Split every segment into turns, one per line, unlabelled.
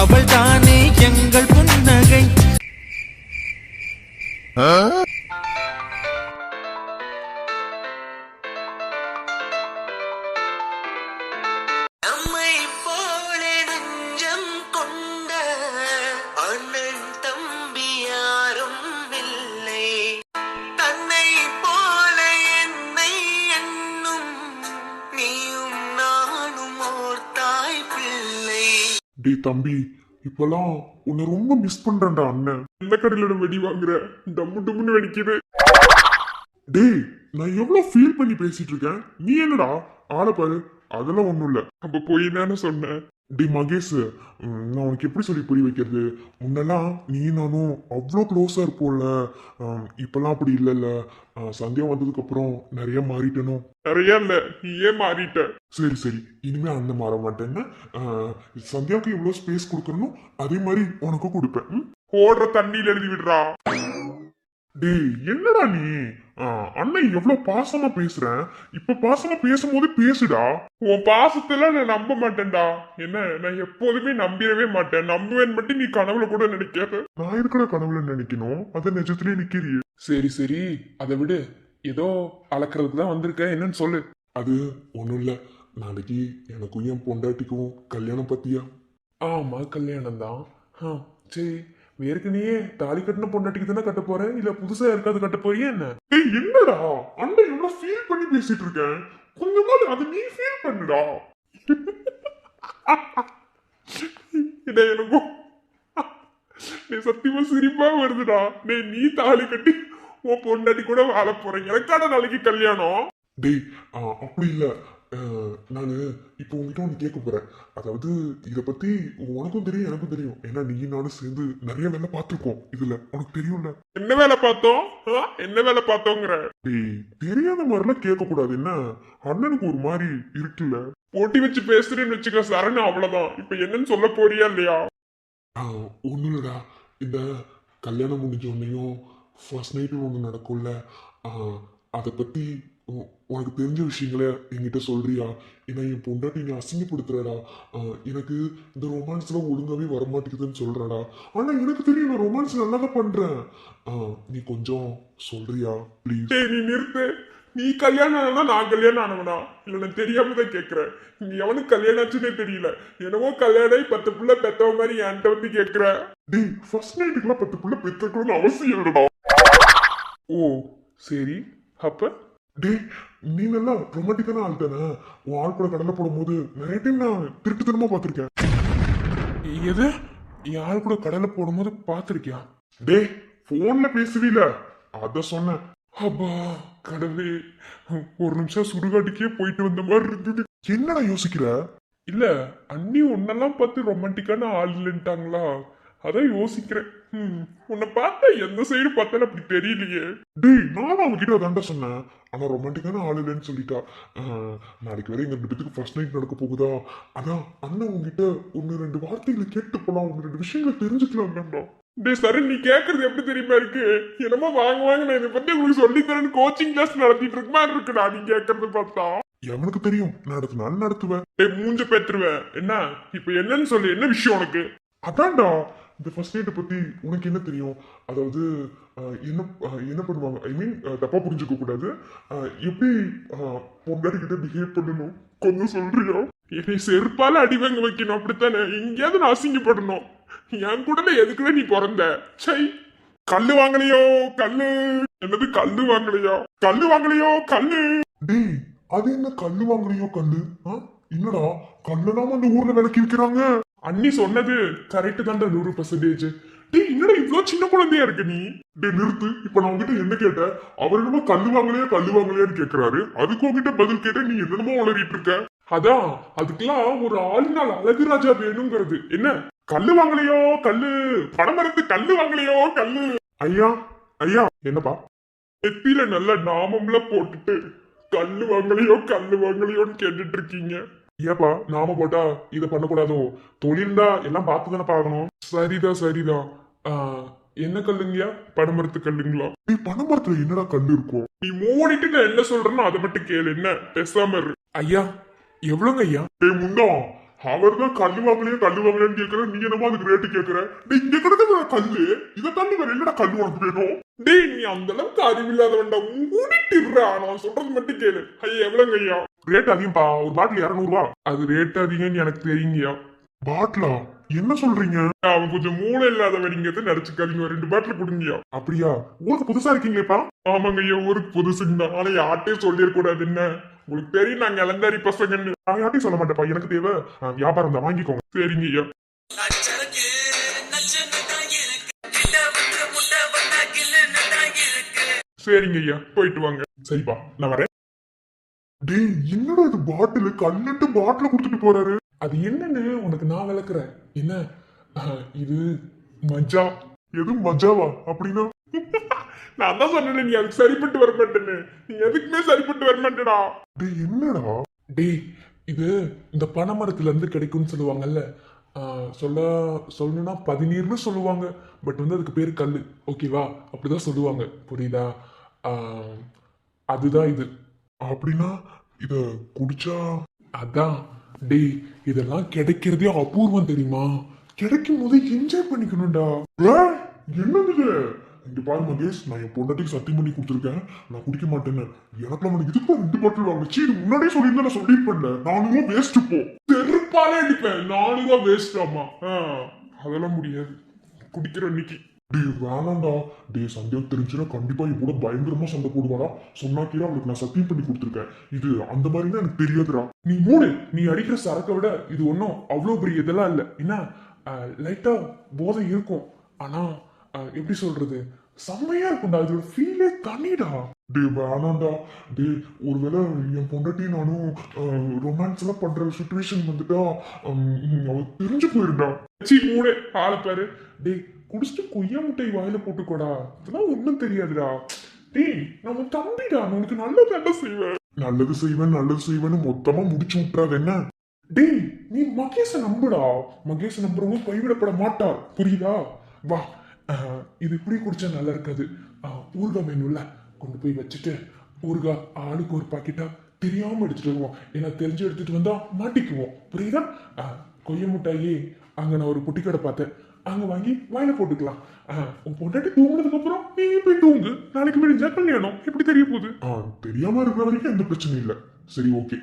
அவள் தானே எங்கள் புன்னகை. நம்மை போல நெஞ்சம் கொண்ட அண்ணன் தம்பி யாரும் இல்லை. தன்னை போல என்னை எண்ணும் நீயும் நானும் ஓர் தாய் பிள்ளை.
டே தம்பி, இப்பெல்லாம் உன்னை ரொம்ப மிஸ் பண்றேன்டா அண்ணன். எந்த கடையில வெடி வாங்குற? டம்மு டம்முன்னு வெடிக்குது. டேய், நான் எவ்வளவு ஃபீல் பண்ணி பேசிட்டு இருக்கேன், நீ என்னடா ஆளை பாரு. அதெல்லாம் ஒண்ணும் இல்ல, அப்ப போய் தானே சொன்னேன். டி மகேஷ், நான் உனக்கு எப்படி சொல்லி புரிய வைக்கிறது? முன்னெல்லாம் நீ நானும் அவ்வளோ க்ளோஸா இருப்போம்ல, இப்பெல்லாம் அப்படி இல்லைல்ல. சந்தியா வந்ததுக்கு அப்புறம் நிறைய மாறிட்டனும். நிறைய இல்ல, நீயே மாறிட்ட. சரி சரி, இனிமே அந்த மாற மாட்டேன்னு. சந்தியாவுக்கு எவ்வளவு ஸ்பேஸ் கொடுக்கணும் அதே மாதிரி உனக்கும் கொடுப்பேன். ஓடுற தண்ணியில எழுதி விடுறா. டேய் என்னடா நீ, அண்ணன் எவ்வளவு பாசமா பேசுறேன். இப்ப பாசமா பேசும்போது பேசுடா. உன் பாசத்துல நான் நம்ப மாட்டேன்டா. என்ன, நான் எப்போதுமே நம்பிடவே மாட்டேன். நம்புவேன் மட்டும் நீ கனவுல கூட நினைக்காத. நான் இருக்கிற கனவுல நினைக்கணும், அத நிஜத்திலே நிக்கிறிய. சரி சரி, அதை விடு. ஏதோ அளக்கிறதுக்கு தான் வந்திருக்க, என்னன்னு சொல்லு. அது ஒண்ணும் இல்ல, நாளைக்கு எனக்கும் என் பொண்டாட்டிக்கும் கல்யாணம் பத்தியா? ஆமா கல்யாணம் தான். சரி, ஏற்கனவே தாலி கட்டின பொண்டாட்டிக்கு தானே கட்ட போறேன், இல்ல புதுசா யாருக்காவது கட்ட போறியா என்ன? என்னடா அண்ணன் எவ்வளவு ஃபீல் பண்ணி பேசிட்டு இருக்கேன், கொஞ்சமாவது அது நீ ஃபீல் பண்ணுடா. எனக்கும் நீ சத்தியமா சிரிப்பா வருதுடா. நீ தாலி கட்டி உன் பொண்டாட்டி கூட வாழ போறேன், எனக்கான நாளைக்கு கல்யாணம். டேய் அப்படி இல்ல, நானு இப்போ உங்ககிட்ட ஒன்று கேட்க போறேன். அதாவது இதை பத்தி உனக்கும் தெரியும் எனக்கும் தெரியும், ஏன்னா நீ நானும் சேர்ந்து நிறைய வேலை பார்த்துருக்கோம். இதுல உனக்கு தெரியும்ல. என்ன வேலை பார்த்தோம்? என்ன வேலை பார்த்தோங்கிற? டேய் தெரியாத மாதிரிலாம் கேட்க கூடாது. என்ன அண்ணனுக்கு ஒரு மாதிரி இருக்குல்ல, போட்டி வச்சு பேசுறேன்னு வச்சுக்க சரண், அவ்வளவுதான். இப்ப என்னன்னு சொல்ல போறியா இல்லையா? ஒன்னும் இல்லடா, இந்த கல்யாணம் முடிஞ்ச உடனேயும் ஃபர்ஸ்ட் நைட்டு ஒன்று நடக்கும்ல, அதை பத்தி உனக்கு தெரிஞ்ச விஷயங்கள என்கிட்ட சொல்றியா? ஏன்னா என் பொண்டாட்டி நீ அசிங்கப்படுத்துறடா. எனக்கு இந்த ரொமான்ஸ்ல ஒழுங்காவே வரமாட்டேங்குதுன்னு சொல்றடா. ஆனா எனக்கு தெரியும், நான் ரொமான்ஸ் நல்லா தான் பண்றேன். நீ கொஞ்சம் சொல்றியா ப்ளீஸ்? நீ நிறுத்து. நீ கல்யாணம் ஆனா நான் கல்யாணம் ஆனவனா? இல்ல நான் தெரியாம தான் கேட்கிறேன். நீ எவனுக்கு கல்யாணம் ஆச்சுன்னே தெரியல, என்னவோ கல்யாணம் 10 புள்ள பெத்தவ மாதிரி என்கிட்ட வந்து கேட்கிற. டேய் ஃபர்ஸ்ட் நைட்டுக்குலாம் 10 புள்ள பெத்தக்கணும்னு அவசியம் இல்லடா. ஓ சரி, அப்ப டே நீ நல்லா ரொமான்டிக்கான ஆள் தானே. உன் ஆள் கூட கடலை போடும் போது நிறைய டைம் நான் திருட்டுத்தனமா பார்த்திருக்கேன். எது? என் ஆள் கூட கடலை போடும் போது பார்த்திருக்கியா? டே போன்ல பேசுவீல, அத சொன்னேன். அப்பா கடவுளே, ஒரு நிமிஷம் சுடுகாட்டுக்கே போயிட்டு வந்த மாதிரி இருந்தது. என்னடா யோசிக்கிற? இல்ல அண்ணி உன்னெல்லாம் பார்த்து ரொமான்டிக்கான ஆள் இல்லைன்ட்டாங்களா, அதான் யோசிக்கிறேன். உன்னை பார்த்தா எந்த சைடு பார்த்தாலும் அப்படி தெரியலையே. டேய் நானும் அவங்ககிட்ட அதான்டா சொன்னேன், ஆனா ரொமான்டிக்கான ஆள் இல்லைன்னு சொல்லிட்டா. நாளைக்கு வரை எங்க 2 பேத்துக்கு ஃபர்ஸ்ட் நைட் நடக்க போகுதா, அதான் அண்ணன் உங்ககிட்ட 1-2 வார்த்தைகளை கேட்டு போலாம், 1-2 விஷயங்களை தெரிஞ்சுக்கலாம். டே சார், நீ கேக்குறது எப்படி தெரியுமா இருக்கு? என்னமோ வாங்க நான் இதை பத்தி உங்களுக்கு சொல்லி தரேன் கோச்சிங் கிளாஸ் நடத்திட்டு இருக்க மாதிரி இருக்குடா. நீ கேக்குறது பார்த்தா எவனுக்கு தெரியும், நடத்தினாலும் நடத்துவேன். மூஞ்ச பேத்துருவேன். என்ன இப்ப என்னன்னு சொல்லு, என்ன விஷயம் உனக்கு? அதான்டா இந்த ஃபர்ஸ்ட் நைட்டை பத்தி உனக்கு என்ன தெரியும்? அதாவது என்ன பண்ணுவாங்க, ஐ மீன் தப்பா புரிஞ்சுக்க கூடாது, எப்படி பொண்டாட்டி கிட்ட பிஹேவ் பண்ணணும் கொஞ்சம் சொல்றியா? என்னை செருப்பால அடிவாங்க வைக்கணும், அப்படித்தானே? எங்கேயாவது நான் அசிங்கப்படணும். என் கூட எதுக்குதான் நீ பிறந்த? சை, கல்லு வாங்கலையோ கல்லு? என்னது கல்லு வாங்கலையோ கல்லு வாங்கலையோ கல்லு? டேய் அது என்ன கல்லு வாங்கலையோ கல்லு? என்னடா கல்லுலாம் அந்த ஊர்ல விலைக்கு விற்கிறாங்க? அண்ணி சொன்னது கரெக்ட் தான்டா 100%. டேய் என்னடா இவ்வளவு சின்ன குழந்தையா இருக்கு நீ? டேய் நிறுத்து. இப்ப நான் உங்ககிட்ட என்ன கேட்டேன்? அவர் என்னமோ கல்லு வாங்கலையான்னு கேக்குறாரு, அதுக்கு உங்ககிட்ட பதில் கேட்ட நீ என்னமோ வளரிட்டு இருக்க. அதான் அதுக்கெல்லாம் ஒரு ஆளுநாள் அழகு ராஜா வேணுங்கிறது. என்ன கல்லு வாங்கலையோ கல்லு, பணம் மறந்து கல்லு வாங்கலையோ கல்லு? ஐயா ஐயா என்னப்பா? நெத்தியில நல்ல நாமம்ல போட்டுட்டு கல்லு வாங்கலையோன்னு கேட்டுட்டு இருக்கீங்க. ஏப்பா நாம போட்டா இத பண்ணக்கூடாதோ? தொழில் தான் எல்லாம் பார்த்து தானே பாக்கணும். சரிதான். என்ன கல்லுங்கயா? பனைமரத்து கல்லுங்களா? நீ பனைமரத்துல என்னடா கல்லு இருக்கும்? நீ மூடிட்டு நான் என்ன சொல்றேன்னு அதை மட்டும் கேளு. என்ன பேசாம இரு. ஐயா எவ்வளவுங்க ஐயா? முண்டா அவர் தான் கல்லு வாங்கலையான்னு கேக்குற, நீ என்னமோ அதுக்கு ரேட்டு கேக்குற. டேய் இங்க கிடக்குற கல்லு, இதை தாண்டி வேற என்னடா கல்லு உனக்கு வேணும்? டேய் நீ அந்த அளவுக்கு அறிவில்லாதவன்டா, மூடிட்டுறா. நான் சொல்றது மட்டும் கேளு. ஐயா எவ்வளவுங்க ஐயா? ரேட் அதிகம்பா, ஒரு பாட்டில் 200 ரூபா. அது ரேட் அதிகம்னு எனக்கு தெரியுங்கய்யா. பாட்டிலா? என்ன சொல்றீங்க? அவன் கொஞ்சம் மூளை இல்லாதவங்க நடிச்சுக்காதீங்க, 2 பாட்டில் கொடுங்கய்யா. அப்படியா? ஊருக்கு புதுசா இருக்கீங்களேப்பா? ஆமாங்க ஐயா, ஊருக்கு புதுசுங்க. ஆனா யார்ட்டையும் சொல்லிடக்கூடாது. என்ன உங்களுக்கு தெரியும், நாங்க இளந்தாரி பசங்கன்னு. நான் யார்ட்டையும் சொல்ல மாட்டேப்பா, எனக்கு தேவை வியாபாரம் தான், வாங்கிக்கோங்க. சரிங்க ஐயா.
நச்சனுக்கு நச்சன்னு தான் இருக்கு, கிட்ட வந்து முட்டை வந்தா கில்லுன்னு தான் இருக்கு.
சரிங்க ஐயா, போயிட்டு வாங்க. சரிப்பா, நான் வரேன். டேய் என்னடா இது, பாட்டில் கல்லுட்டு பாட்டில கொடுத்துட்டு போறாரு. அது என்னன்னு உனக்கு நான் விளக்குறேன். என்ன இது மஜா? எது மஜாவா? அப்படின்னா நான் தான் சொன்னேன், நீ அதுக்கு சரிப்பட்டு வர மாட்டேன்னு. நீ எதுக்குமே சரிப்பட்டு வர மாட்டேடா. டேய் என்னடா? டேய் இது இந்த பனைமரத்துல இருந்து கிடைக்கும்னு சொல்லுவாங்கல்ல, சொல்லணும்னா பதினீர்னு சொல்லுவாங்க. பட் வந்து அதுக்கு பேரு கல்லு. ஓகேவா? அப்படிதான் சொல்லுவாங்க, புரியுதா? அதுதான் இது. அப்படின்னா இத குடிச்சா அதான். டேய் இதெல்லாம் கிடைக்கிறதே அபூர்வம் தெரியுமா? கிடைக்கும் போது என்ஜாய் பண்ணிக்கணும்டா. என்னது இங்க பாரு மகேஷ், நான் என் பொண்டாட்டிக்கு சத்தியம் பண்ணி கொடுத்துருக்கேன், நான் குடிக்க மாட்டேன்னு. எனக்கு நம்ம இதுக்கு 2 பாட்டில் வாங்கிச்சு, இது முன்னாடியே சொல்லியிருந்தா நான் சொல்லியிருப்பேன்ல. 400 ரூபா வேஸ்ட். போ தெருப்பாலே அடிப்பேன். 400 ரூபா வேஸ்ட். ஆமா அதெல்லாம் முடியாது குடிக்கிற இன்னைக்கு. டே வேணாண்டா. டே சந்தேகம் தெரிஞ்சுன்னா கண்டிப்பா என் கூட பயங்கரமா சண்டை போடுவாடா. சொன்னாக்கீரா அவளுக்கு நான் சத்தியம் பண்ணி கொடுத்துருக்கேன். இது அந்த மாதிரிதான் எனக்கு தெரியாதுடா. நீ மூடு. நீ அடிக்கிற சரக்கை விட இது ஒன்றும் அவ்வளோ பெரிய இதெல்லாம் இல்லை. என்ன லைட்டா போதை இருக்கும், ஆனா எப்படி சொல்றது, செம்மையா இருக்கும்டா. இதோட ஃபீலே தனிடா. டே வேணாண்டா. டே ஒருவேளை என் பொண்டாட்டி நானும் ரொமான்ஸ் எல்லாம் பண்ற சுச்சுவேஷன் வந்துட்டா அவ தெரிஞ்சு போயிருந்தா. சி மூணு ஆளை பாரு. டே குடிச்சிட்டு கொய்யா முட்டை வாயில போட்டுக்கோடா, இதெல்லாம் ஒண்ணும் தெரியாதுடா. டேய் நம்ம தம்பிடா, உனக்கு நல்லது செய்வேன், நல்லது செய்வேன்னு மொத்தமா முடிச்சு விட்டுறாது என்ன? டேய் நீ மகேஷ நம்புடா. மகேஷ நம்புறவங்க கைவிடப்பட மாட்டார், புரியுதா? வா இது இப்படி குடிச்சா நல்லா இருக்காது. ஊறுகாய் மெனுல கொண்டு போய் வச்சுட்டு ஊறுகாய் ஆளுக்கு ஒரு பாக்கெட்டா தெரியாம எடுத்துட்டு வருவோம். ஏன்னா தெரிஞ்சு எடுத்துட்டு வந்தா மாட்டிக்குவோம், புரியுதா? கொய்ய முட்டாயி அங்க நான் ஒரு பொட்டிக்கடை பார்த்தேன், அங்க வாங்கி வாயில போட்டுக்கலாம். உன் பொண்டாட்டி தூங்குனதுக்கு அப்புறம் நீ போய் தூங்கு. நாளைக்கு முடிஞ்சா கல்யாணம், எப்படி தெரிய போகுது? தெரியாம இருக்கிற வரைக்கும் எந்த பிரச்சனையும் இல்லை. சரி ஓகே.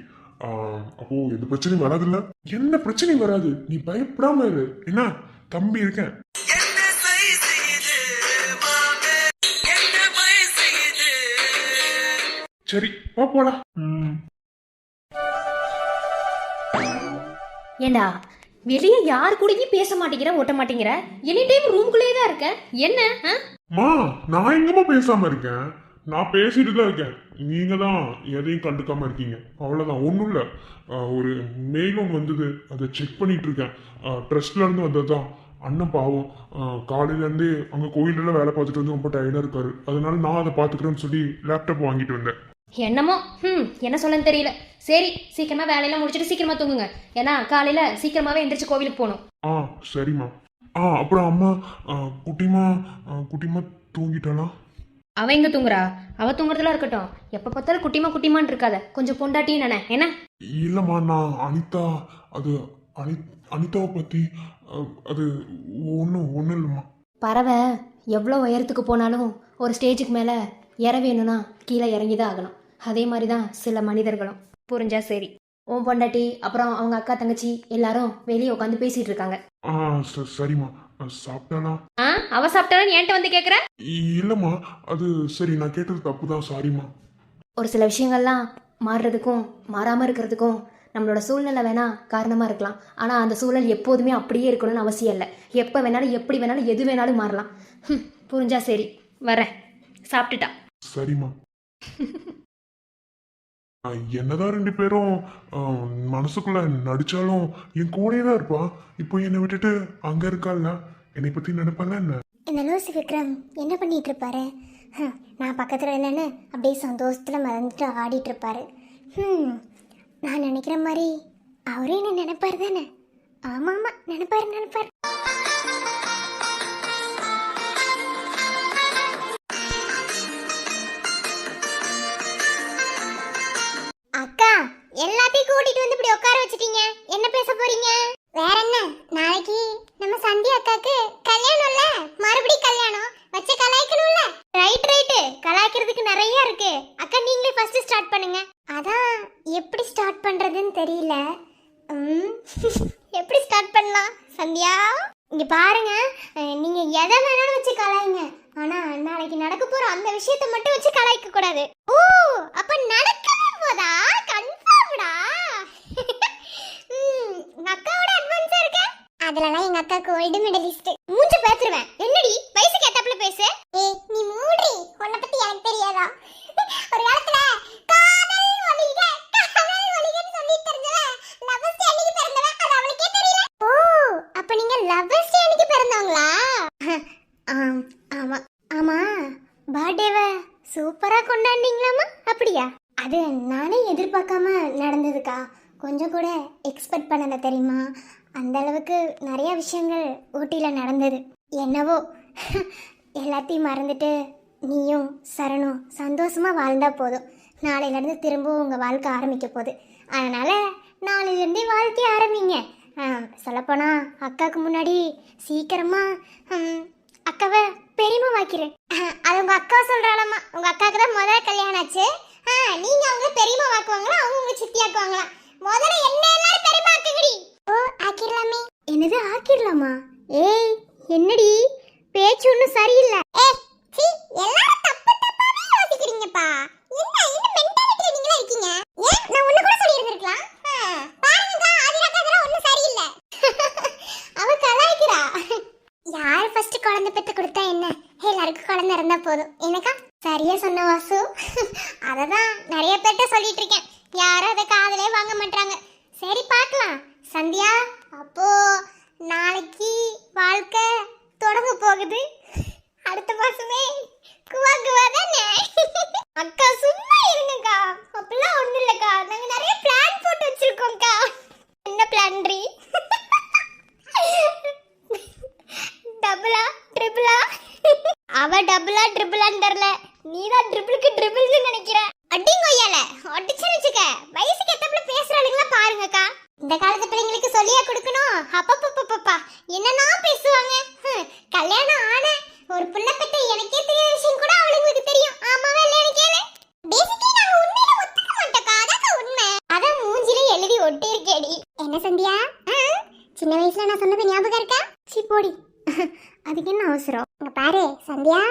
அப்போ எந்த பிரச்சனையும் வராது இல்ல? என்ன பிரச்சனையும் வராது, நீ பயப்படாம இரு. என்ன தம்பி இருக்கேன். சரி வா போலாம்.
ஏண்டா வெளியே யாரு கூடயும் பேச மாட்டேங்கிற, ஓட்ட மாட்டேங்கிற, எனி டைம் ரூம்குள்ளேயே தான் இருக்க, என்ன?
மா நான் எங்கம்மா பேசாம இருக்கேன், நான் பேசிட்டு தான் இருக்கேன். நீங்க தான் எதையும் கண்டுக்காம இருக்கீங்க, அவ்வளவுதான். ஒண்ணும் இல்ல, ஒரு மெயில் ஒன்று வந்தது, அதை செக் பண்ணிட்டு இருக்கேன். ட்ரஸ்ட்ல இருந்து வந்ததுதான். அண்ணன் பாவம் காலையில இருந்தே அங்க கோயிலெல்லாம் வேலை பார்த்துட்டு வந்து ரொம்ப டயர்டா இருக்காரு. அதனால நான் அதை பாத்துக்கிறேன்னு சொல்லி லேப்டாப் வாங்கிட்டு வந்தேன்.
என்னமோ என்ன சொல்லன்னு தெரியல. சரி சீக்கிரமா வேலையெல்லாம் முடிச்சுட்டு சீக்கிரமா தூங்குங்க, ஏன்னா காலையில சீக்கிரமாவே எந்திரிச்சு கோவிலுக்கு போகணும்.
சரிம்மா. அப்புறம் அம்மா குட்டிமா தூங்கிட்டாளா?
அவ எங்க தூங்குறா? அவ தூங்குறதுலாம் இருக்கட்டும், எப்ப பார்த்தாலும் குட்டிமான்னு இருக்காத, கொஞ்சம் பொண்டாட்டின்னு நினை. என்ன?
இல்லம்மா, நான் அனிதாவை பத்தி அது ஒன்றும் இல்லைம்மா.
பறவை எவ்வளோ உயரத்துக்கு போனாலும் ஒரு ஸ்டேஜுக்கு மேலே இற வேணும்னா கீழே இறங்கிதான் ஆகணும். அதே மாதிரி தான் சில மனிதர்களும், புரிஞ்சா சரி. உன் பொண்டாட்டி அப்புறம் அவங்க அக்கா தங்கச்சி எல்லாரும் வெளியே உட்காந்து பேசிட்டு இருக்காங்க.
சரிம்மா. சாப்பிட்டாளா?
அவ சாப்பிட்டாலும் என்கிட்ட வந்து கேட்குற?
இல்லம்மா, அது சரி, நான் கேட்டது தப்புதான், சாரிம்மா.
ஒரு சில விஷயங்கள்லாம் மாறுறதுக்கும் மாறாமல் இருக்கிறதுக்கும் நம்மளோட சூழ்நிலை வேணா காரணமாக இருக்கலாம். ஆனால் அந்த சூழல் எப்போதுமே அப்படியே இருக்கணும்னு அவசியம் இல்லை. எப்போ வேணாலும் எப்படி வேணாலும் எது வேணாலும் மாறலாம். புரிஞ்சா சரி, வரேன். சாப்பிட்டுட்டா?
சரிம்மா. என்னதான் 2 பேரும் மனசுக்குள்ள நடிச்சாலும் என் கூடயே தான் இருப்பா. இப்போ என்னை விட்டுட்டு அங்க இருக்கால, என்னை பத்தி நினைப்பால என்ன?
இந்த லூசி விக்ரம் என்ன பண்ணிட்டு இருப்பாரு? நான் பக்கத்துல இல்லைன்னு அப்படியே சந்தோஷத்துல மறந்துட்டு ஆடிட்டு இருப்பாரு. நான் நினைக்கிற மாதிரி அவரே என்ன நினைப்பாரு தானே? ஆமா நினைப்பாரு. அக்கா எல்லாத்தையும் கூட்டிட்டு வந்து இப்படி உட்கார வச்சிட்டீங்க? என்ன பேச போறீங்க? வேற என்ன, நாளைக்கு நம்ம சந்தியா அக்காக்கு கல்யாணம்ல, மறுபடியும் கல்யாணம் வச்சு கலாய்க்கணும்ல. ரைட் கலாய்க்கிறதுக்கு நிறைய இருக்கு. அக்கா நீங்களே ஃபர்ஸ்ட் ஸ்டார்ட் பண்ணுங்க. அதான் எப்படி ஸ்டார்ட் பண்றதுன்னு தெரியல. எப்படி ஸ்டார்ட் பண்ணலாம் சந்தியா? இங்க பாருங்க, நீங்க எதை வேணாலும் வச்சு கலாய்ங்க, ஆனா நாளைக்கு நடக்க போற அந்த விஷயத்தை மட்டும் வச்சு கலாய்க்க கூடாது. ஓ, அப்ப நடக்கவே போதா? கன்ஃபார்ம்டா. உங்க அக்காவோட அட்வான்ஸா இருக்க. அதெல்லாம் எங்க அக்கா கோல்டு மெடலிஸ்ட். மூஞ்ச பேத்துருவேன். என்னடி வயசுக்கு ஏத்தாப்புல பேசு. ஏய் நீ மூடி, உன்னை பத்தி எனக்கு தெரியாதா? ஒரு காலத்துல காதல் ஒலிகன்னு சொல்லி தெரிஞ்சவ லவ்வர்ஸ் அன்னைக்கு பிறந்தவ, அது அவளுக்கே தெரியல. ஓ, அப்ப நீங்க லவ்வர்ஸ் அன்னைக்கு பிறந்தவங்களா? ஆமா ஆமா. பர்த்டேவை சூப்பரா கொண்டாடிங்களாமா? அப்படியா? அது நானே எதிர்பார்க்காம நடந்ததுக்கா. கொஞ்சம் கூட எக்ஸ்பெக்ட் பண்ணல தெரியுமா? அந்த அளவுக்கு நிறைய விஷயங்கள் ஊட்டியில் நடந்தது. என்னவோ எல்லாத்தையும் மறந்துட்டு நீயும் சரணும் சந்தோஷமா வாழ்ந்தா போதும். நாளையிலேருந்து திரும்பவும் உங்கள் வாழ்க்கை ஆரம்பிக்க போகுது. அதனால் நாளையிலேருந்தே வாழ்க்கைய ஆரம்பிங்க. சொல்லப்போனால் அக்காவுக்கு முன்னாடி சீக்கிரமாக அக்காவை பெரியமா வாக்கிறேன். அது உங்கள் அக்கா சொல்கிறாளாமா. உங்கள் அக்காவுக்கு தான் முதல்ல கல்யாணம் ஆச்சு. நீங்கள் அவங்க பெரியமா வாக்குவாங்களா, அவங்க உங்கள் சித்தி ஆக்குவாங்களா? முதல்ல என்ன எல்லாரும் பெரியமா ஆக்குங்கடி. ஓ, ஆக்கிரலாமே. என்னது ஆக்கிரலாமா? ஏய் என்னடி பேச்சு ஒன்றும் சரியில்லை. சி, எல்லாரும் தப்பு தப்பாவே யோசிக்கிறீங்கப்பா. என்ன இந்த மென்டாலிட்டில நீங்களா இருக்கீங்க? ஏன் நான் ஒண்ணு கூட சொல்லி இருந்திருக்கலாம். பாருங்க ஆதிராக்கா ஒண்ணும் சரியில்லை. அவ கலாய்க்கிறா. யார் ஃபர்ஸ்ட் குழந்தை பெத்து கொடுத்தா என்ன, எல்லாருக்கும் குழந்தை இருந்தா போதும். எனக்கா சரியா சொன்ன வாசு. அததான் நிறைய பேர்ட்ட சொல்லிட்டு இருக்கேன். யாரும் அதை காதலே வாங்க மாட்டாங்க. சரி பார்க்கலாம் சந்தியா. அப்போ நாளைக்கு வாழ்க்கை தொடங்க போகுது. அடுத்த மாசமே குவா குவா தானே? அக்கா சும்மா இருங்கக்கா. அப்பெல்லாம் ஒண்ணும் இல்லக்கா, நாங்க நிறைய பிளான் போட்டு வச்சிருக்கோம்க்கா. என்ன பிளான்ரி? டபுளா ட்ரிபிளா? அவ டபுளா ட்ரிபிளான்னு தெரியல, நீதான் ட்ரிபிளுக்கு ட்ரிபிள்னு நினைக்கிற. அடிங்கொய்யால அடிச்சு வச்சுக்க. வயசுக்கு ஏத்தப்பல பேசுறாளுங்களா பாருங்கக்கா. இந்த காலத்து பிள்ளைங்களுக்கு சொல்லியா கொடுக்கணும். அப்பப்பப்பப்பா என்னன்னா பேசுவாங்க. கல்யாணம் ஆன ஒரு புள்ள பெத்த எனக்கே தெரியாத விஷயம் கூட அவளுங்களுக்கு தெரியும். ஆமாவா இல்லையா கேளு. பேசிக்கலி நாங்க உண்மையில ஒத்துக்க மாட்டோம்க்கா. அதான் உண்மை. அதான் மூஞ்சில எழுதி ஒட்டி இருக்கேடி. என்ன சந்தியா, சின்ன வயசுல நான் சொன்னது ஞாபகம் இருக்கா? சி போடி, அதுக்கு என்ன அவசரம்? இங்க பாரு சந்தியா,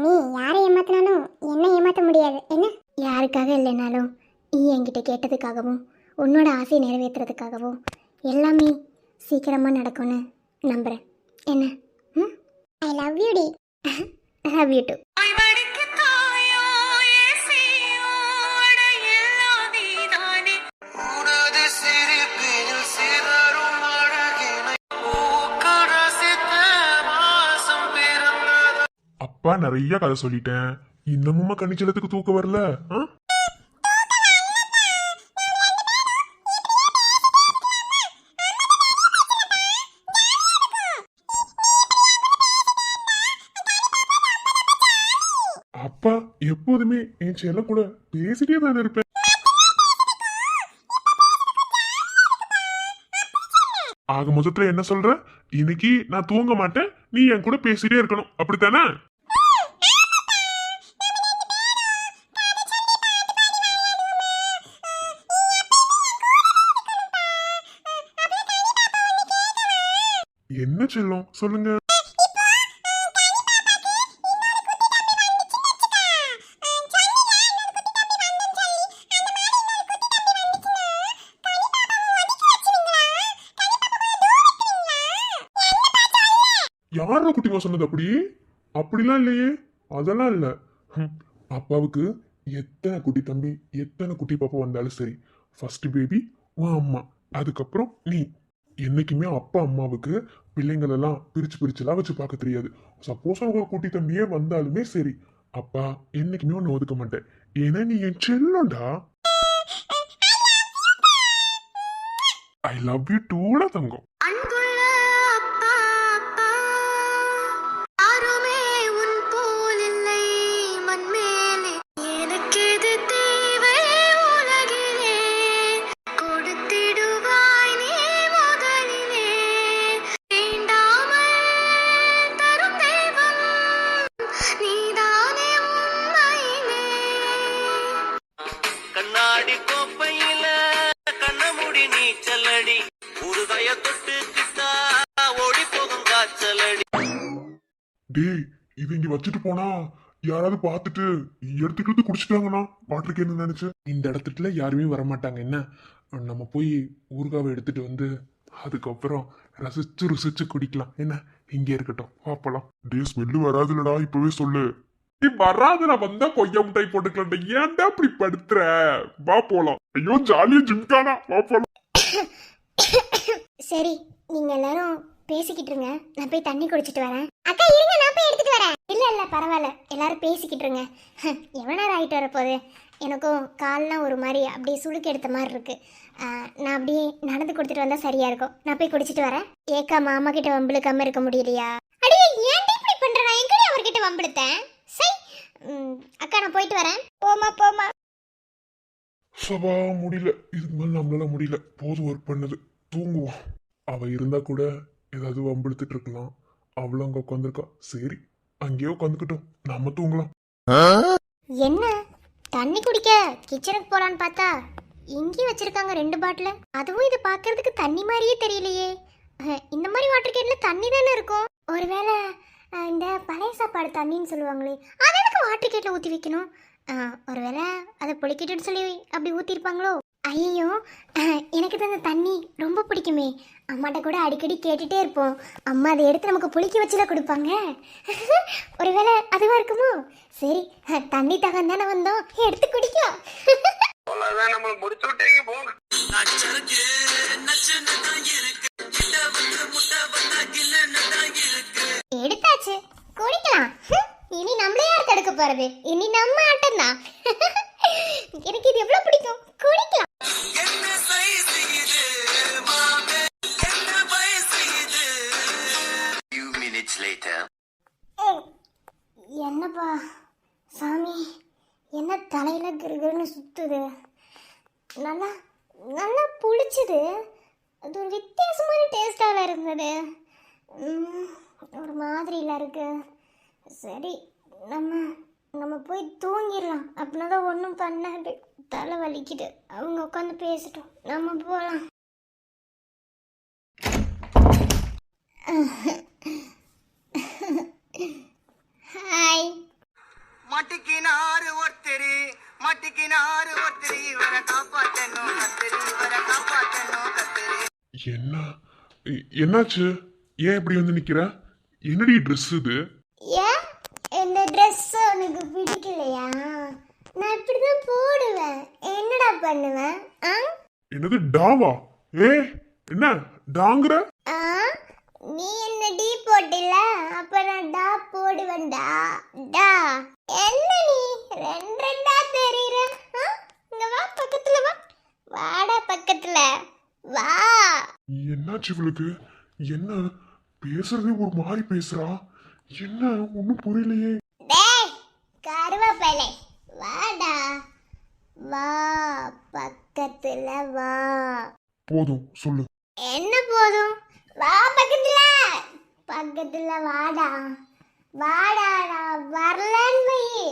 நீ யாரை ஏமாத்தினாலும் என்ன ஏமாத்த முடியாது. என்ன யாருக்காக இல்லைனாலும் நீ என்கிட்ட கேட்டதுக்காகவும் உன்னோட ஆசையை நிறைவேற்றுறதுக்காகவும் எல்லாமே சீக்கிரமா நடக்கும்னு நம்புறேன். என்ன? ஐ லவ் யூ டி. Love you too.
அப்பா நிறைய கதை சொல்லிட்டேன், இன்னமுமா கண்ணிச்சலத்துக்கு தூக்கம் வரல? அப்பா எப்போதுமே என் செல்ல கூட பேசிட்டே தானே இருப்பேன். ஆக மொத்தத்துல என்ன சொல்ற? இன்னைக்கு நான் தூங்க மாட்டேன், நீ என் கூட பேசிட்டே இருக்கணும், அப்படித்தானே? என்ன செல்லம் சொல்லுங்க. யார குட்டிமா சொன்னது? அப்படிலாம் இல்லையே. அதெல்லாம் இல்ல. அப்பாவுக்கு எத்தனை குட்டி தம்பி எத்தனை குட்டி பாப்பா வந்தாலும் சரி, ஃபர்ஸ்ட் பேபி உன் அம்மா, அதுக்கப்புறம் நீ. என்னைக்குமே அப்பா அம்மாவுக்கு பிள்ளைங்களெல்லாம் பிரிச்சு பிரிச்சுலாம் வச்சு பார்க்க தெரியாது. சப்போஸ் அவங்க குட்டி தம்பியே வந்தாலுமே சரி, அப்பா என்னைக்குமே ஒன்று ஒதுக்க மாட்டேன். ஏன்னா நீ என் செல்லம்டா. ஐ லவ் யூ டூடா தங்கம்.
அடி கோப்பையில கண்ணமுடி நீச்சலடி ஊறுகாய தொட்டுக்கிட்டா ஓடி போகும் காய்ச்சலடி.
டேய் இது இங்க வச்சுட்டு போனா யாராவது பார்த்துட்டு எடுத்துக்கிட்டு குடிச்சிட்டாங்கன்னா வாட்டருக்கு என்ன நினைச்சு இந்த இடத்துல யாருமே வரமாட்டாங்க. என்ன நம்ம போய் ஊறுகாவை எடுத்துட்டு வந்து அதுக்கப்புறம் ரசிச்சு ருசிச்சு குடிக்கலாம். என்ன இங்க இருக்கட்டும் பாப்பலாம். டே ஸ்மெல்லு வராதுலடா இப்பவே சொல்லு. நீ வராதுல வந்தா கொய்யா மிட்டாய் போட்டுக்கலாம். ஏன்டா இப்படி படுத்துற? வா போலாம். ஐயோ ஜாலியா ஜிம்கானா வா போலாம்.
சரி நீங்க எல்லாரும் பேசிக்கிட்டு இருங்க, நான் போய் தண்ணி குடிச்சிட்டு வரேன். அக்கா இருங்க, நான் போய் எடுத்துட்டு வரேன். இல்ல இல்ல பரவாயில்ல, எல்லாரும் பேசிக்கிட்டு இருங்க. எவ்வளோ நேரம் ஆகிட்டு வரப்போகுது? எனக்கும் கால்லாம் ஒரு மாதிரி அப்படியே சுளுக்கு எடுத்த மாதிரி இருக்கு. நான் அப்படியே நடந்து கொடுத்துட்டு வந்தா சரியா இருக்கும். நான் போய் குடிச்சிட்டு வரேன். ஏக்கா மாமா கிட்ட வம்பிழுக்காம இருக்க முடியலையா? அடியே ஏன்டி இப்படி பண்ற? நான் எங்கடி அவர்கிட்ட வம்பிழுத்தேன்? சரி அக்கா நான் போயிட்டு வரேன். போமா போமா.
சபா முடியல, இதுக்கு மேல நம்மளால முடியல. போதும் ஒர்க் பண்ணது, தூங்குவோம். அவ இருந்தா கூட ஏதாவது வம்பிழுத்துட்டு இருக்கலாம். அவளும் அங்க உட்காந்துருக்கா. சரி அங்கேயே உட்காந்துக்கிட்டோம், நம்ம தூங்கலாம்.
என்ன தண்ணி குடிக்க கிச்சனுக்கு போலான்னு பார்த்தா இங்கேயும் வச்சிருக்காங்க 2 பாட்டில். அதுவும் இது பார்க்கறதுக்கு தண்ணி மாதிரியே தெரியலையே. இந்த மாதிரி வாட்டர் கேன்ல தண்ணி தானே இருக்கும். ஒருவேளை இந்த பழைய சாப்பாடு தண்ணின்னு சொல்லுவாங்களே, அதை எதுக்கு வாட்டர் கேட்ல ஊற்றி வைக்கணும்? ஒருவேளை அதை புளிக்கிட்டுன்னு சொல்லி அப்படி ஊற்றிருப்பாங்களோ? ஐயோ எனக்கு தான் அந்த தண்ணி ரொம்ப பிடிக்குமே. அம்மாட்ட கூட அடிக்கடி கேட்டுட்டே இருப்போம். அம்மா அதை எடுத்து நமக்கு புளிக்க வச்சுலாம் கொடுப்பாங்க. ஒருவேளை அதுவா இருக்குமோ? சரி தண்ணி தகன் தானே வந்தோம், எடுத்து குடிக்கலாம்.
நம்மள முடிச்சு விட்டீங்க போங்க. நச்சருக்கு நச்சுன்னு தான் இருக்கு. கிட்ட வந்து முட்டை வந்தா கில்லுன்னு தான் இருக்கு.
எடுத்தாச்சு, குடிக்கலாம். இனி நம்மளே யார் தடுக்க போறது? இனி நம்ம ஆட்டம் தான். எனக்கு இது எவ்வளவு பிடிக்கும், குடிக்கலாம்.
என்ன சைஸ் இது மாமே, என்ன வயசு இது? Few minutes later.
என்னப்பா சாமி, என்ன தலையில கிருகிருன்னு சுத்துது? நல்லா நல்லா புளிச்சுது. அது ஒரு வித்தியாசமான டேஸ்டாக இருந்தது. ஒரு மாதிரில இருக்கு. சரி நம்ம போய் தூங்கிடலாம். அப்படின்னா தான் ஒன்றும் பண்ணாது. தலை வலிக்குது. அவங்க உட்காந்து பேசட்டும், நம்ம போகலாம். ஹாய்.
மட்டிக்கினாரு ஒருத்தரி மட்டிக்கினாரு ஒருத்தரி இவரை காப்பாத்தணும் கத்திரி இவரை காப்பாத்தணும் கத்திரி.
என்னாச்சு? ஏன் இப்படி வந்து நிக்கிற? என்னடி ட்ரெஸ் இது?
ஏன் இந்த ட்ரெஸ் உனக்கு பிடிக்கலையா? நான் இப்படிதான் போடுவேன். என்னடா பண்ணுவேன்?
என்னது டாவா? என்ன டாங்கற?
நீ என்ன டீ போட்டில, அப்ப நான் டா போடுவேன்டா. டா என்ன நீ ரெண்டா தெரியற? இங்க வா, பக்கத்துல வா. வாடா பக்கத்துல வா.
என்னாச்சு இவளுக்கு? என்ன பேசுறதே ஒரு மாதிரி பேசுறா? என்ன ஒண்ணும் புரியலையே.
டேய் கருவேப்பிலை வாடா, வா பக்கத்துல வா.
போதும் சொல்லு.
என்ன போதும்? வா பக்கத்துல வாடா. வாடா நான் வரலன்னு வை.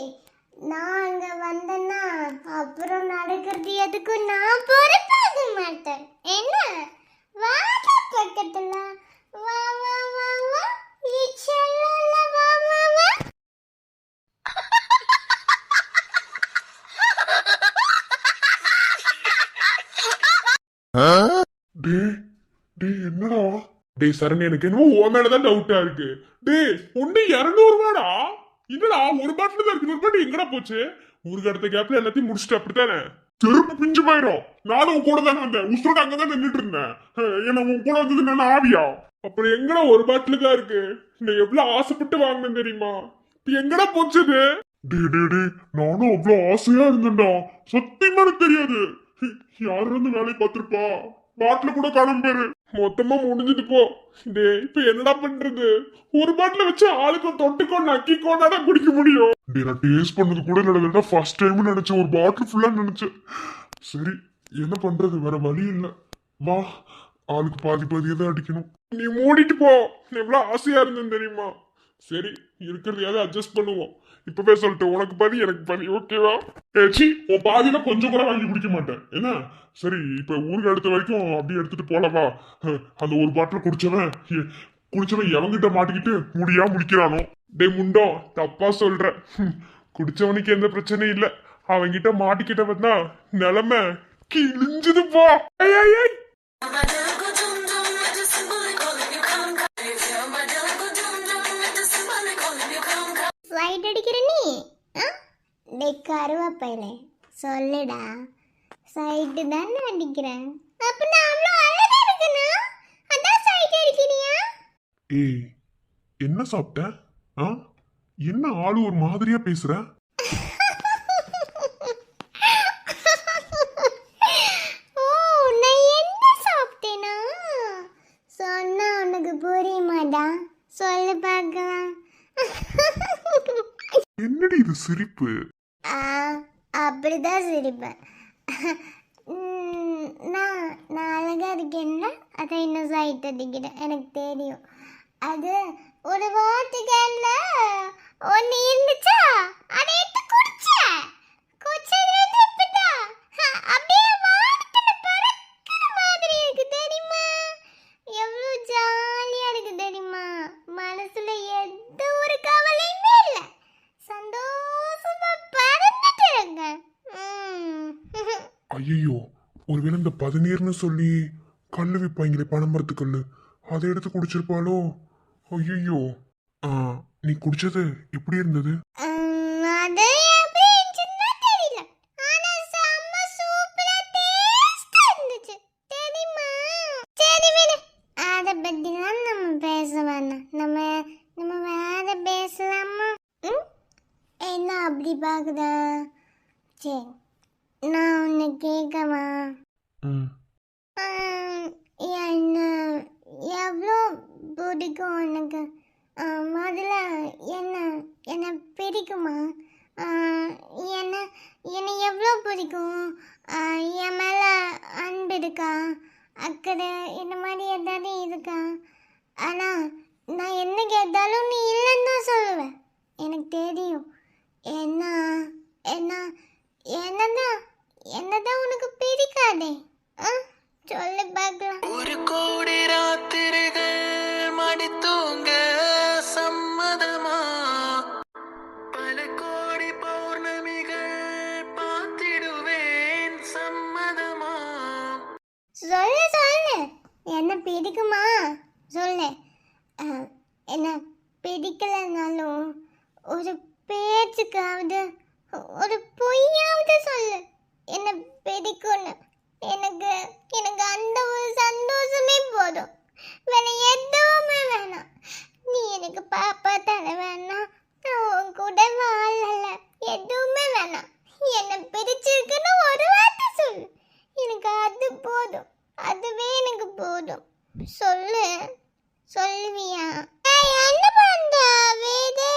நான் அங்க வந்தேன்னா அப்புறம் நடக்கிறது எதுக்கும் நான் பொறுப்பாக மாட்டேன். என்ன வாடா பக்கத்துல வா வா வா வா. இச்சல்ல வா வா வா.
என்னடா? டேய் சரண், எனக்கு என்னமோ உன் மேலதான் டவுட்டா இருக்கு. டேய் ஒண்ணு 200 ரூபாடா. இல்லடா ஒரு பாட்டில் தான் இருக்கு. ஒரு பாட்டில் எங்கடா போச்சு? ஊருக்கு அடுத்த கேப்ல எல்லாத்தையும் முடிச்சுட்டு அப்படித்தானே? செருப்பு பிஞ்சு போயிடும். நானும் உன் கூட தானே வந்தேன். உசுரோட அங்கதான் நின்றுட்டு இருந்தேன். என்ன உன் கூட வந்தது நான் ஆவியா? அப்புறம் எங்கடா ஒரு பாட்டிலுக்கா இருக்கு? நான் எவ்வளவு ஆசைப்பட்டு வாங்கினேன் தெரியுமா? இப்ப எங்கடா போச்சது? டே நானும் அவ்வளவு ஆசையா இருந்தேன்டா. சத்தியமா எனக்கு தெரியாது. யாரு வந்து வேலையை பார்த்திருப்பா? பாட்டில கூட காணும் பேரு. மொத்தமா முடிஞ்சுட்டு போ. டே இப்ப என்னடா பண்றது? ஒரு பாட்டில வச்சு ஆளுக்கு தொட்டுக்கோ நக்கிக்கோனா குடிக்க முடியும். டே நான் டேஸ்ட் பண்ணது கூட இல்லடா. ஃபர்ஸ்ட் டைம் நினைச்சேன். ஒரு பாட்டில் ஃபுல்லா நினைச்சேன். சரி என்ன பண்றது, வேற வழி இல்ல. வா, ஆளுக்கு பாதியை தான் அடிக்கணும். நீ மூடிட்டு போ. எவ்வளவு ஆசையா இருந்தேன் தெரியுமா? சரி இருக்கிறதையாவது அட்ஜஸ்ட் பண்ணுவோம். இப்பவே சொல்லிட்டு உனக்கு பாதி எனக்கு பாதி, ஓகேவா? ஏச்சி உன் பாதியில கொஞ்சம் கூட வாங்கி குடிக்க மாட்டேன் என்ன? சரி இப்ப ஊருக்கு அடுத்த வரைக்கும் அப்படியே எடுத்துட்டு போலவா? அந்த ஒரு பாட்டில் குடிச்சவன் எவங்கிட்ட மாட்டிக்கிட்டு முடியா முடிக்கிறானோ. டே முண்டோ, தப்பா சொல்ற. குடிச்சவனுக்கு எந்த பிரச்சனையும் இல்ல, அவன்கிட்ட மாட்டிக்கிட்ட வந்தா நிலைமை கிழிஞ்சது போ. ஐய், ஐய், ஐய்.
ஃப்ளைட் அடிக்கிற நீ டே கருவாப்பையில சொல்லுடா, சைட்டு தானே அடிக்கிறேன். அப்ப நான் அவ்வளோ அழகா இருக்கனா? அதான் சைட் அடிக்கிறியா?
ஏய் என்ன சாப்பிட்ட? ஆ என்ன ஆளு ஒரு மாதிரியா பேசுற?
ஓ, நான் என்ன சாப்பிட்டேனா? சொன்னா உனக்கு புரியுமாடா? சொல்லு பார்க்கலாம்.
என்னடி இது சிரிப்பு?
ஆ, அப்படிதான் சிரிப்பேன். நான் அழகா இருக்கேன்னா அதை இன்னும் சைட் அடிக்கிறேன், எனக்கு தெரியும். அது ஒரு வாட்டுக்கல்ல ஒன்று இருந்துச்சா, அதை எடுத்து குடிச்சேன். குடிச்சதுலேருந்து இப்பதான் அப்படியே வானத்துல பறக்கிற மாதிரி இருக்கு தெரியுமா? எவ்வளோ ஜாலியா இருக்கு தெரியுமா? மனசுல எந்த ஒரு கவலையுமே இல்லை, சந்தோஷமா பறந்துட்டு இருக்கேன்.
ஐயோ ஒருவேளை இந்த பதநீர்னு சொல்லி கல்லு விற்பாங்களே, பனமரத்து கல்லு, அதை எடுத்து குடிச்சிருப்பாளோ? ஐயோ. நீ குடிச்சது எப்படி இருந்தது?
அது எப்படி இருந்துச்சுன்னா தெரியல, ஆனா செம்ம சூப்பரா டேஸ்டா இருந்துச்சு தெரியுமா? சரி விடு, அதை பத்திலாம் நம்ம பேச வேணாம். நம்ம வேற பேசலாமா? என்ன அப்படி பாக்குதா? சரி, நான் உன்னை கேட்கவா?
ம்
என்ன எவ்வளோ பிடிக்கும் உனக்கு? முதல்ல என்ன என்ன பிடிக்குமா? என்ன என்னை எவ்வளோ பிடிக்கும்? என் மேலே அன்பு இருக்கா, அக்கறை இந்த மாதிரி ஏதாவது இருக்கா? ஆனால் நான் என்ன கேட்டாலும் நீ இல்லைன்னு தான் சொல்லுவேன், எனக்கு தெரியும். என்ன என்ன என்னதான் உனக்கு பிடிக்காதே? சொல்லு பார்க்கலாம்.
ஒரு கோடி ராத்திரிகள் மடி தூங்க சம்மதமா, பல கோடி பௌர்ணமிகள் பார்த்திடுவேன் சம்மதமா.
சொல்லு என்ன பிடிக்குமா சொல்லு. என்ன பிடிக்கலனாலும் ஒரு பேச்சுக்காவது ஒரு பொய்யாவது சொல்லு என்ன பிடிக்கும்னு. எனக்கு அந்த ஒரு சந்தோஷமே போதும், வேற எதுவுமே வேணாம். நீ எனக்கு பாப்பா தர வேணாம், நான் உன் கூட வாழல, எதுவுமே வேணாம். என்ன பிடிச்சிருக்குன்னு ஒரு வார்த்தை சொல்லு, எனக்கு அது போதும், அதுவே எனக்கு போதும். சொல்லு, சொல்லுவியா? என்ன பண்ற வேதே?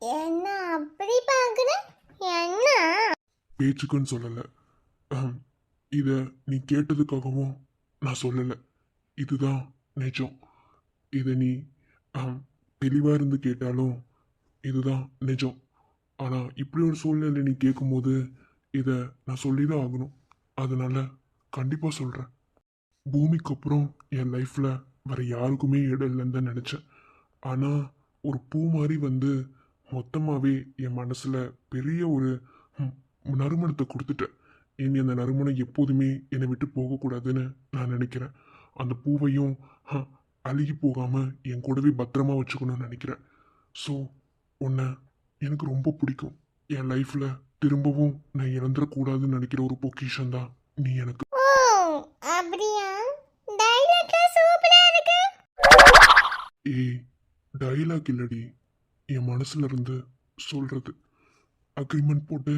என்ன அப்படி பாக்குற? என்ன
பேச்சுக்குன்னு சொல்லல, இத நீ கேட்டதுக்காகவும் நான் சொல்லல. இதுதான் நிஜம். இத நீ தெளிவா இருந்து கேட்டாலும் இதுதான் நிஜம். ஆனா இப்படி ஒரு சூழ்நிலை நீ கேட்கும்போது இத நான் சொல்லிதான் ஆகணும். அதனால கண்டிப்பா சொல்றேன். பூமிக்கு அப்புறம் என் லைஃப்ல வேற யாருக்குமே இடம் இல்லைன்னு தான் நினைச்சேன். ஆனா ஒரு பூ மாதிரி வந்து மொத்தமாவே என் மனசுல பெரிய ஒரு நறுமணத்தை கொடுத்துட்டேன். இனி அந்த நறுமணம் எப்போதுமே என்னை விட்டு போகக்கூடாதுன்னு நான் நினைக்கிறேன். அந்த பூவையும் அழுகி போகாம என் கூடவே பத்திரமா வச்சுக்கணும்னு நினைக்கிறேன். ஸோ உன்னை எனக்கு ரொம்ப பிடிக்கும். என் லைஃப்ல திரும்பவும் நான் இழந்துடக்கூடாதுன்னு நினைக்கிற ஒரு பொக்கிஷன் தான் நீ எனக்கு.
ஓ, அப்படியா? டைலாக் சூப்பரா இருக்கு.
ஏய் டைலாக் இல்லடி, என் மனசுல இருந்து சொல்றது. அக்ரிமெண்ட் போட்டு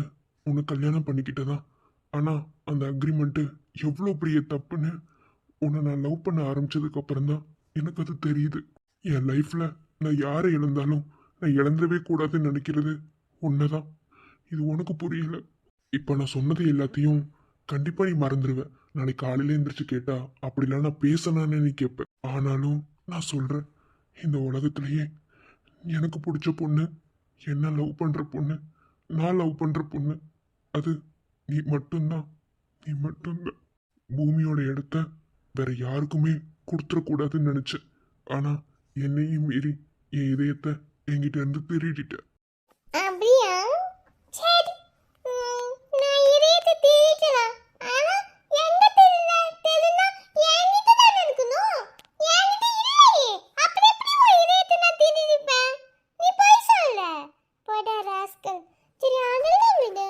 உன்னை கல்யாணம் பண்ணிக்கிட்டதா, ஆனா அந்த அக்ரிமெண்ட்டு எவ்வளோ பெரிய தப்புன்னு உன்னை நான் லவ் பண்ண ஆரம்பிச்சதுக்கு அப்புறம் தான் எனக்கு அது தெரியுது. என் லைஃப்ல நான் யாரை இழந்தாலும் நான் இழந்துடவே கூடாதுன்னு நினைக்கிறது உன்னைதான். இது உனக்கு புரியல. இப்போ நான் சொன்னது எல்லாத்தையும் கண்டிப்பா நீ மறந்துடுவ. நாளைக்கு காலையில எந்திரிச்சு கேட்டா அப்படிலாம் நான் பேசினான்னு நீ கேட்ப. ஆனாலும் நான் சொல்றேன், இந்த உலகத்திலேயே எனக்கு பிடிச்ச பொண்ணு, என்ன லவ் பண்ற பொண்ணு, நான் லவ் பண்ற பொண்ணு, அது நீ மட்டும்தான். நீ மட்டும்தான். பூமியோட இடத்த வேற யாருக்குமே கொடுத்துடக்கூடாதுன்னு நினைச்சேன். ஆனா என்னையும் மீறி என் இதயத்தை என்கிட்ட இருந்து திருடிட்ட.
அப்படியா? சரி. நான் இதயத்தை தேய்க்கலாம். ஆனா எங்க தெரியல என்கிட்ட தானே இருக்கணும். என்கிட்ட இல்லையே. அப்படி எப்படி உன் இதயத்தை நான் திருடிப்பேன்? நீ போய் சொல்ல. போடா ராஸ்கல். சரி அதெல்லாம் விடு.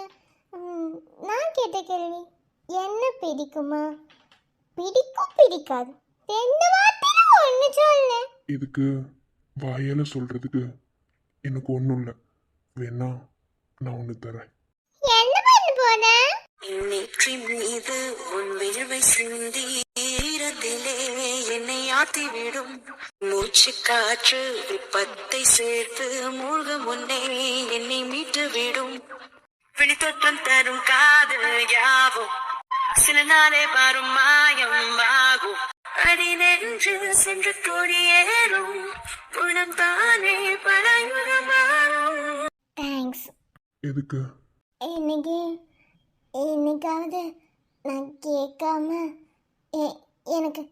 நான் கேட்ட கேள்வி என்ன பிடிக்குமா? பிடிக்கும் பிடிக்காது ரெண்டு வார்த்தையில ஒண்ணு சொல்லு.
இதுக்கு வாயால சொல்றதுக்கு எனக்கு ஒன்றும் இல்லை. வேணா நான் ஒன்று தரேன்.
என்ன பண்ண போன?
நேற்றின் மீது உன் விழுவை சிந்தி ஈரத்திலே என்னை ஆத்திவிடும் மூச்சு காற்று விப்பத்தை சேர்த்து மூழ்க முன்னே என்னை மீட்டு விடும் விழித்தோற்றம் தரும் காதல் யாவும் சில நாளே வரும் மாயம் ஆகும் அடி நெஞ்சு சென்று கொடியேறும் புலம் தானே பலயுகமாகும்.
தேங்க்ஸ்.
எதுக்கு?
இன்னைக்காவது நான் கேட்காம எனக்கு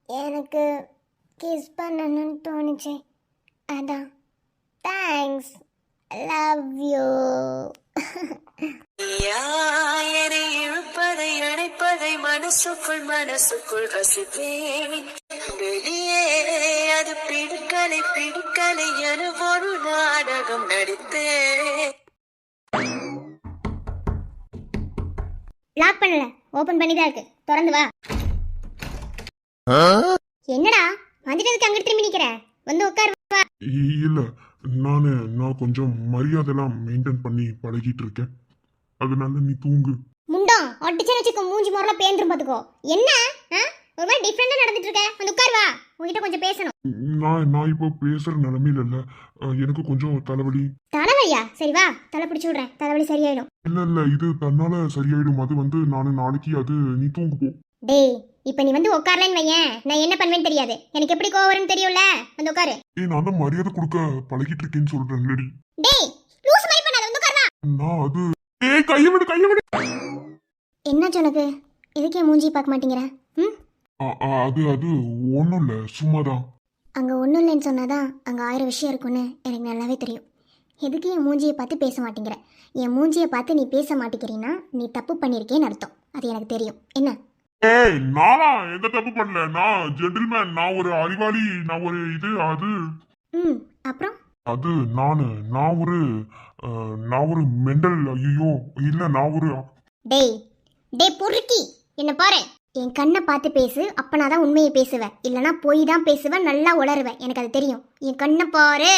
எனக்கு கிஸ் பண்ணணும்னு தோணுச்சு. அதான் தேங்க்ஸ். Love you.
யாரை இழுப்பதை அணைப்பதை மனசுக்குள் ரசிப்பேன். வெளியே அது பிடிக்கலை என ஒரு நாடகம் நடித்தேன்.
லாக் பண்ணல, ஓபன் பண்ணி தான் இருக்கு. திறந்து வா. என்னடா வந்துட்டதுக்கு அங்க திரும்பி நிக்கிற? வந்து உட்கார். வா.
இல்ல, நான் கொஞ்சம் மரியாதைலாம் மெயின்டைன் பண்ணி பழகிட்டு இருக்கேன். அதனால நீ தூங்கு.
முண்டம் ஒட்டிச்சே வச்சுக்கோ. மூஞ்சி முறல பேந்துரும் பாத்துக்கோ. என்ன ஒரு மாதிரி டிஃபரெண்டா நடந்துட்டு இருக்க? வந்து உட்கார். வா, உங்ககிட்ட கொஞ்சம் பேசணும்.
நான் இப்போ பேசுற நிலைமையில இல்ல. எனக்கு கொஞ்சம் தலைவலி.
தலைவலியா? சரி வா, தலை பிடிச்சு விடுறேன். தலைவலி சரியாயிடும்.
இல்ல இது தன்னால சரியாயிடும். அது நாளைக்கு அது நீ தூங்கு போ.
டேய், இப்ப நீ வந்து உட்காரலன்னு வையேன், நான் என்ன பண்ணுவேன்னு தெரியாது. எனக்கு எப்படி கோவம் வரும்னு தெரியும்ல. வந்து உட்காரு.
நான் தான் மரியாதை கொடுக்க பழகிட்டு இருக்கேன்னு சொல்றேன்.
டேய், லூஸ் மாதிரி பண்ணாத. வந்து உட்கார். வா.
நான் அது கையை விடு.
என்னாச்சு உனக்கு? எதுக்கே மூஞ்சி பார்க்க மாட்டேங்கிற?
அது ஒண்ணும் இல்ல, சும்மாதான்.
அங்க ஒன்றும் இல்லைன்னு சொன்னாதான் அங்க 1000 விஷயம் இருக்குன்னு எனக்கு நல்லாவே தெரியும். எதுக்கு என் மூஞ்சியை பார்த்து பேச மாட்டேங்கிற? என் மூஞ்சியை பார்த்து நீ பேச மாட்டேங்கிறீன்னா நீ தப்பு பண்ணியிருக்கேன்னு அர்த்தம். அது எனக்கு தெரியும். என்ன?
ஏய், நானா எந்த தப்பு பண்ணல. நான் ஜென்டில்மேன். நான் ஒரு அறிவாளி. நான் ஒரு இது அது
அப்புறம்
அது நான் ஒரு மெண்டல். ஐயோ இல்ல, நான் ஒரு
டேய் பொறுக்கி என்ன பாரு. என் கண்ணை பார்த்து பேசு. அப்பனாதான் உண்மையை பேசுவேன். இல்லைனா போய் தான் பேசுவேன். நல்லா உளருவேன். எனக்கு அது தெரியும். என் கண்ணை பாரு.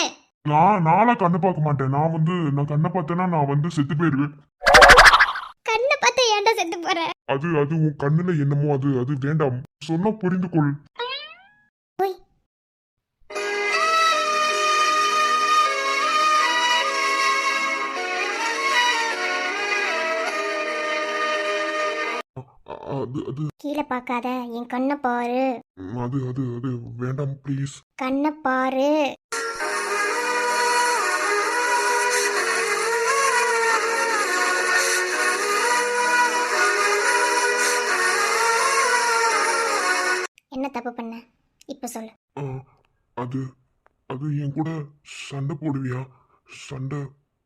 நானா கண்ணு பார்க்க மாட்டேன். நான் கண்ணை பார்த்தேன்னா நான் செத்து போயிடுவேன்.
கண்ணை பார்த்து ஏன்டா செத்து போற?
அது உன் கண்ணுல என்னமோ அது வேண்டாம். சொன்னா புரிந்து கொள்.
போய்
அது
கீழே பார்க்காத. என் கண்ணை பாரு.
அது வேண்டாம் ப்ளீஸ்.
கண்ணை பாரு. என்ன தப்பு பண்ண? இப்ப சொல்லு.
அது என் கூட சண்டை போடுவியா? சண்டை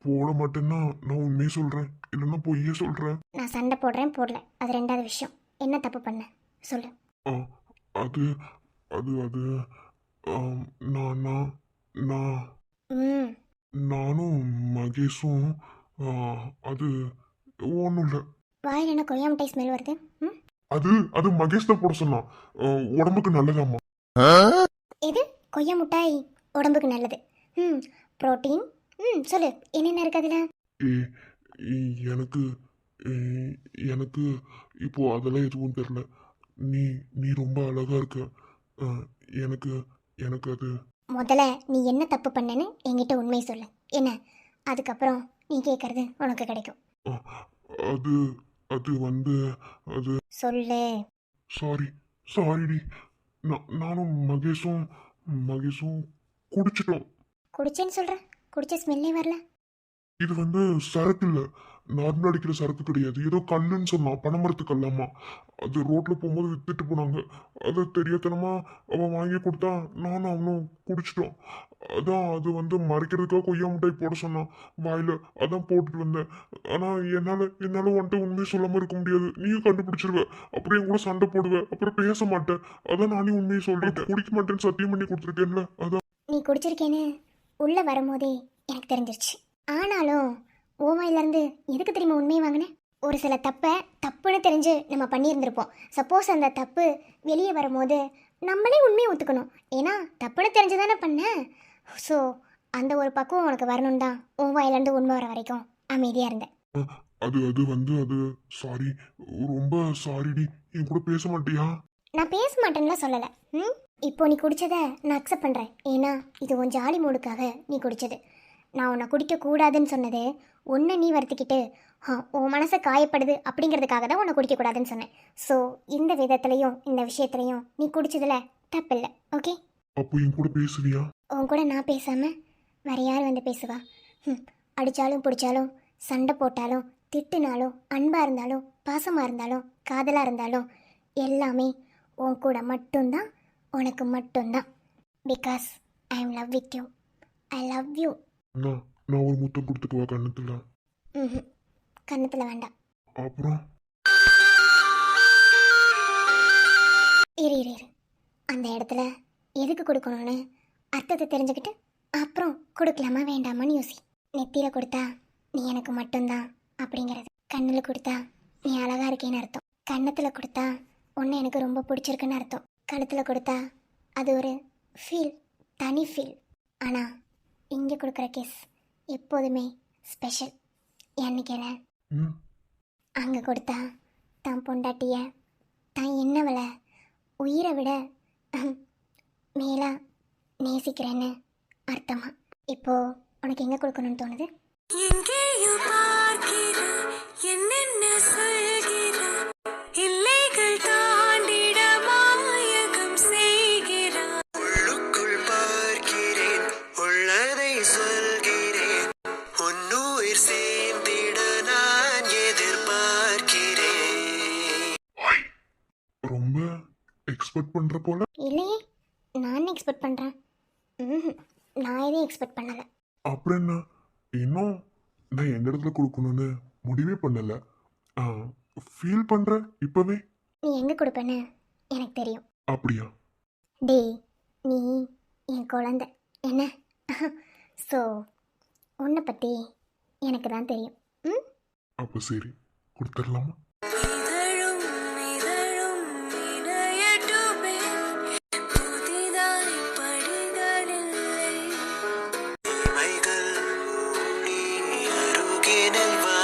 போட மாட்டேன்னா நான் உண்மையே சொல்றேன், இல்லைன்னா பொய்யே சொல்றேன்.
நான் சண்டை போடுறேன் போடல, அது ரெண்டாவது விஷயம். என்ன தப்பு பண்ண சொல்லு.
அது அது அது நான் நானும் மகேஷும் அது ஒன்றும் இல்லை.
வாயில் என்ன கொய்யா மிட்டாய் ஸ்மெல் வருது?
அது மகேஷ் தான் போட சொன்னான். உடம்புக்கு நல்லதாம்மா.
எது? கொய்யா மிட்டாய் உடம்புக்கு நல்லது. புரோட்டீன். சொல்லு, என்னென்ன இருக்கு அதுல?
எனக்கு எனக்கு இப்போ அதெல்லாம் எதுவும் தெரியல. நீ ரொம்ப அழகா இருக்க. எனக்கு எனக்கு அது
முதல்ல நீ என்ன தப்பு பண்ணேன்னு என்கிட்ட உண்மையை சொல்லு. என்ன? அதுக்கப்புறம் நீ கேட்கறது உனக்கு கிடைக்கும்.
அது அது அது
சொல்லு.
சாரிடி. நானும் மகேஷும் குடிச்சிட்டோம்.
குடிச்சேன்னு சொல்ற, குடிச்ச ஸ்மெல்லே வரல.
இது வந்து சரக்கு இல்ல, நார்மலா அடிக்கிற சரக்கு கிடையாது. ஏதோ கல்லுன்னு சொன்னான், பனைமரத்து கல்லாமா. அது ரோட்ல போகும்போது வித்துட்டு போனாங்க. அது தெரியாதனமா அவன் வாங்கி கொடுத்தா, நானும் அவனும் குடிச்சிட்டோம். அதான் அது வந்து மறைக்கிறதுக்காக கொய்யா மிட்டாய் போட சொன்னான் வாயில, அதான் போட்டுட்டு வந்தேன். ஆனா என்னால வந்துட்டு உண்மையை சொல்லாம இருக்க முடியாது. நீயும் கண்டுபிடிச்சிருவ, அப்புறம் என் கூட சண்டை போடுவ, அப்புறம் பேச மாட்டேன். அதான் நானே உண்மையை சொல்றேன். குடிக்க மாட்டேன்னு சத்தியம் பண்ணி கொடுத்துருக்கேன்ல, அதான்.
நீ குடிச்சிருக்கேன்னு உள்ள வரும்போதே எனக்கு தெரிஞ்சிருச்சு. ஆனாலும் ஓமையிலேருந்து எதுக்கு தெரியுமா உண்மையை வாங்கினேன்? ஒரு சில தப்பை தப்புன்னு தெரிஞ்சு நம்ம பண்ணியிருந்திருப்போம். சப்போஸ் அந்த தப்பு வெளியே வரும்போது நம்மளே உண்மையை ஒத்துக்கணும். ஏன்னா தப்புன்னு தெரிஞ்சு தானே பண்ணேன். ஸோ அந்த ஒரு பக்குவம் உனக்கு வரணும் தான் உன் வாயிலேருந்து உண்மை வர வரைக்கும் அமைதியாக இருந்தேன்.
அது சாரி, ரொம்ப சாரிடி. என் கூட பேச மாட்டியா?
நான் பேச மாட்டேன்னுலாம் சொல்லலை. இப்போ நீ குடிச்சதை நான் அக்செப்ட் பண்ணுறேன். ஏன்னா இது உன் ஜாலி மூடுக்காக நீ குடிச்சது. நான் உன்னை குடிக்கக்கூடாதுன்னு சொன்னது ஒன்று நீ வருத்திக்கிட்டு உன் மனசை காயப்படுது அப்படிங்கிறதுக்காக தான் உன்னை குடிக்கக்கூடாதுன்னு சொன்னேன். ஸோ இந்த விதத்துலையும் இந்த விஷயத்துலையும் நீ குடிச்சதுல தப்பில்லை. ஓகே?
அப்போ என் கூட பேசுவியா?
உன் கூட நான் பேசாமல் வேற யார் வந்து பேசுவா? அடித்தாலும் பிடிச்சாலும் சண்டை போட்டாலும் திட்டுனாலும் அன்பாக இருந்தாலும் பாசமாக இருந்தாலும் காதலாக இருந்தாலும் எல்லாமே உன் கூட மட்டும்தான், உனக்கு மட்டும்தான். Because I am love with you. I love you.
நான் ஒரு முத்தம் கொடுத்துக்குவா கண்ணத்துல?
கன்னத்தில் வேண்டாம்.
அப்புறம்
இரு அந்த இடத்துல எதுக்கு கொடுக்கணும்னு அர்த்தத்தை தெரிஞ்சுக்கிட்டு அப்புறம் கொடுக்கலாமா வேண்டாமான்னு யோசி. நெத்தியில் கொடுத்தா நீ எனக்கு மட்டும்தான் அப்படிங்கிறது. கண்ணில் கொடுத்தா நீ அழகா இருக்கேன்னு அர்த்தம். கன்னத்தில் கொடுத்தா ஒன்று எனக்கு ரொம்ப பிடிச்சிருக்குன்னு அர்த்தம். கழுத்தில் கொடுத்தா அது ஒரு ஃபீல், தனி ஃபீல். ஆனால் இங்கே கொடுக்குற கிஸ் எப்போதுமே ஸ்பெஷல். ஏன்னு கேள, அங்கே கொடுத்தா தான் பொண்டாட்டிய தான் என்னவளை உயிரை விட மேலா நேசிக்கிறேன்னு அர்த்தமா. இப்போ உனக்கு எங்கே கொடுக்கணும்னு தோணுது?
எங்கேயோ பார்க்கிற என்னென்ன சொல்கிற எல்லைகள் தாண்டிட மாயகம் செய்கிற
உள்ளுக்குள் பார்க்கிறேன், உள்ளதை சொல்கிறேன், உன்னுயிர் சேர்ந்திட நான் எதிர்பார்க்கிறேன்.
ரொம்ப எக்ஸ்பெக்ட் பண்ற போல.
இல்லையே, நான் எக்ஸ்பெக்ட் பண்ணுறேன். நான் எதையும் எக்ஸ்பெக்ட் பண்ணலை.
அப்புறம் என்ன, இன்னும் நான் எந்த இடத்துல கொடுக்கணும்னு முடிவே பண்ணல. ஃபீல் பண்ற இப்பவே.
நீ எங்கே கொடுப்பேன்னு எனக்கு தெரியும்.
அப்படியா?
டேய், நீ என் குழந்தை என்ன? ஸோ உன்னை பற்றி எனக்கு தான் தெரியும்.
அப்ப சரி, கொடுத்துடலாமா?
இதழும் இதழும் இணையட்டுமே புதிதாய் படிகளில்லை
இமைகள் மூடி அருகினில் வா,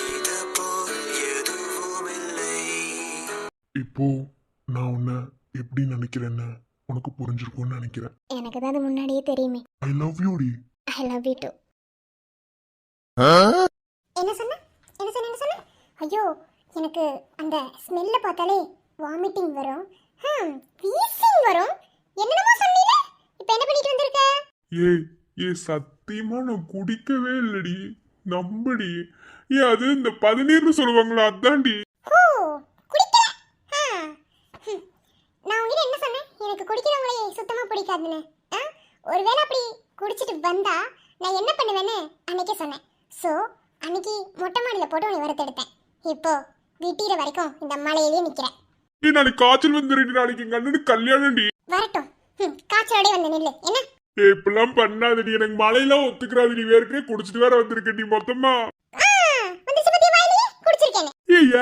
இது போல் எதுவுமில்லை.
இப்போ நான் உன்னை எப்படி நினைக்கிறேன்னு உனக்கு புரிஞ்சிருக்கும்னு நினைக்கிறேன்.
எனக்கு தான் அது முன்னாடியே தெரியுமே.
ஐ லவ் யூ டி.
I love you too. என்ன சொன்ன? ஐயோ, எனக்கு அந்த ஸ்மெல்ல பார்த்தாலே வாமிட்டிங் வரும், வீசிங் வரும். என்னமா சொன்னீங்க? இப்போ என்ன பண்ணிட்டு வந்திருக்க?
ஏய் சத்தியமா நான் குடிக்கவே இல்லடி, நம்படி. அது இந்த 17 சொல்லுவாங்களா, அதான்டி.
ஓ, குடிக்கல. நான் உங்ககிட்ட என்ன சொன்னேன்? எனக்கு குடிக்கிறவங்களே சுத்தமா பிடிக்காதுன்னு. ஒருவேளை அப்படி குடிச்சிட்டு வந்தா நான் என்ன பண்ணுவேன்னு அன்னைக்கே சொன்னேன். ஸோ அன்னைக்கு மொட்டை மாடியில் போட்டு உன்னை வறுத்தெடுத்தேன். இப்போ வீட்டிற வரைக்கும் இந்த மலையிலேயே நிற்கிறேன்.
நாளைக்கு காய்ச்சல் வந்துடுடி, நாளைக்கு எங்க அண்ணனுக்கு கல்யாணம்டி.
வரட்டும், காய்ச்சலோடய வந்து நில்லு. என்ன
இப்பெல்லாம் பண்ணாதடி, எனக்கு மழையெல்லாம் ஒத்துக்கிறாது. நீ வேறே குடிச்சிட்டு வேற வந்திருக்கடி மொத்தமா.
வந்துச்சு பத்தியா வாயிலே குடிச்சிருக்கேன்.